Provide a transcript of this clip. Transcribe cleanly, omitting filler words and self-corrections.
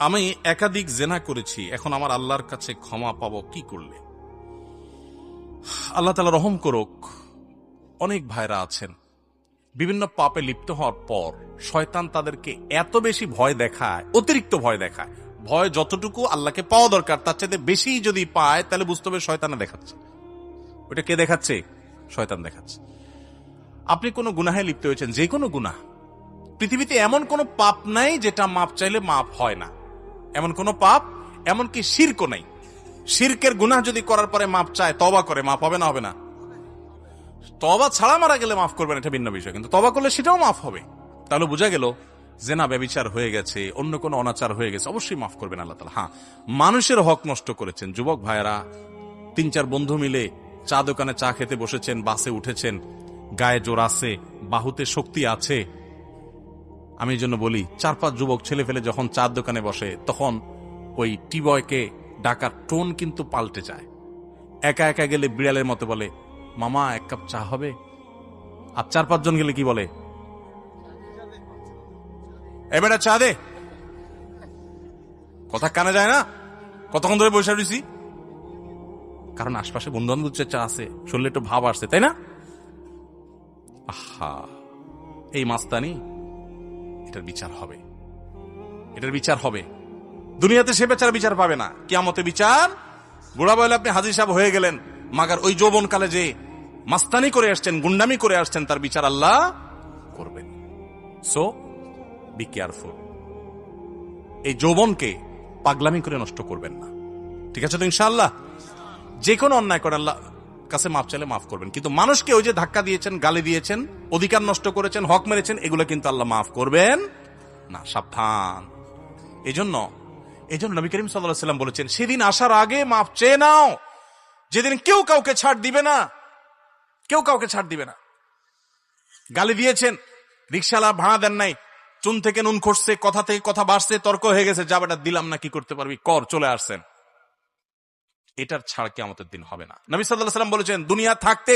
আমি একাধিক জেনা করেছি, এখন আমার আল্লাহর কাছে ক্ষমা পাবো কি করলে? আল্লাহ তাআলা রহম করুক। অনেক ভাইরা আছেন বিভিন্ন পাপে লিপ্ত হওয়ার পর শয়তান তাদেরকে এত বেশি ভয় দেখায়, অতিরিক্ত ভয় দেখায়। ভয় যতটুকু আল্লাহকে পাওয়া দরকার তার চাইতে বেশি যদি পায় তাহলে বুঝতে হবে শয়তানে দেখাচ্ছে। ওইটা কে দেখাচ্ছে? শয়তান দেখাচ্ছে। আপনি কোনো গুনাহে লিপ্ত হয়েছেন, যে কোনো গুনাহ, পৃথিবীতে এমন কোনো পাপ নাই যেটা মাপ চাইলে মাপ হয় না। এমন কোনো পাপ, এমনকি শিরকও নাই। শিরকের গুনাহ যদি করার পরে মাপ চায়, তওবা করে, মাপ হবে না? হবে না? তওবা ছাড়া মারা গেলে মাফ করবেন, এটা ভিন্ন বিষয়, কিন্তু তওবা করলে সেটাও মাফ হবে। তাহলে বোঝা গেল জেনা ব্যভিচার হয়ে গেছে, অন্য কোনো অনাচার হয়ে গেছে, অবশ্যই মাফ করবেন আল্লাহ তাআলা। হ্যাঁ, মানুষের হক নষ্ট করেছেন, যুবক ভাইয়েরা 3-4 বন্ধু মিলে চা দোকানে চা খেতে বসেছেন, বাসে উঠেছেন, গায়ে জোর আছে, বাহুতে শক্তি আছে। আমি এই জন্য বলি 4-5 যুবক ছেলে ফেলে যখন চার দোকানে বসে তখন ওই টিবয়কে ডাকার টোন কিন্তু পাল্টে যায়। একা একা গেলে বিড়ালের মতো বলে, মামা 1 কাপ চা হবে? আর 4-5 জন গেলে কি বলে? এবারে চা দে। কথা কানে যায় না? কতক্ষণ ধরে বসে রয়েছি, কারণ আশপাশে বন্ধু বান্ধব চা আছে, শরীরে একটু ভাব আসছে, তাই না? আহা, এই মাস্তানি, এটার বিচার হবে, এটার বিচার হবে। দুনিয়াতে সে বেচারা বিচার পাবে না, কিয়ামতে বিচার। বুড়া বয়লে আপনি হাজী সাহেব হয়ে গেলেন, মাগার ওই যৌবন কালে যে মাস্তানি করে আসছেন, গুন্ডামি করে আসছেন, তার বিচার আল্লাহ করবেন। So be careful. এই যৌবনকে পাগলামি করে নষ্ট করবেন না, ঠিক আছে তো? ইনশাআল্লাহ যে কোনো অন্যায় করে আল্লাহ কাছে মাফ চাইলে মাফ করবেন, কিন্তু মানুষকে ওই যে ধাক্কা দিয়েছেন, গালি দিয়েছেন, অধিকার নষ্ট করেছেন, হক মেরেছেন, এগুলো কিন্তু আল্লাহ মাফ করবেন না। সাবধান। এই জন্য নবী করিম সাল্লাল্লাহু আলাইহি ওয়াসাল্লাম বলেছেন, সেদিন আসার আগে মাফ চেয়ে নাও, যেদিন কেউ কাউকে ছাড় দিবে না, কেউ কাউকে ছাড় দিবে না। গালি দিয়েছেন, রিকশাওয়ালা ভাড়া দেন নাই, চুন থেকে নুন খসছে, কথা থেকে কথা বাড়ছে, তর্ক হয়ে গেছে, যা বেটা দিলাম না, কি করতে পারবি কর, চলে আসছেন। এটার ছাড় কিয়ামতের দিন হবে না। নবী সাল্লাল্লাহু আলাইহি ওয়াসাল্লাম বলেছেন, দুনিয়া থাকতে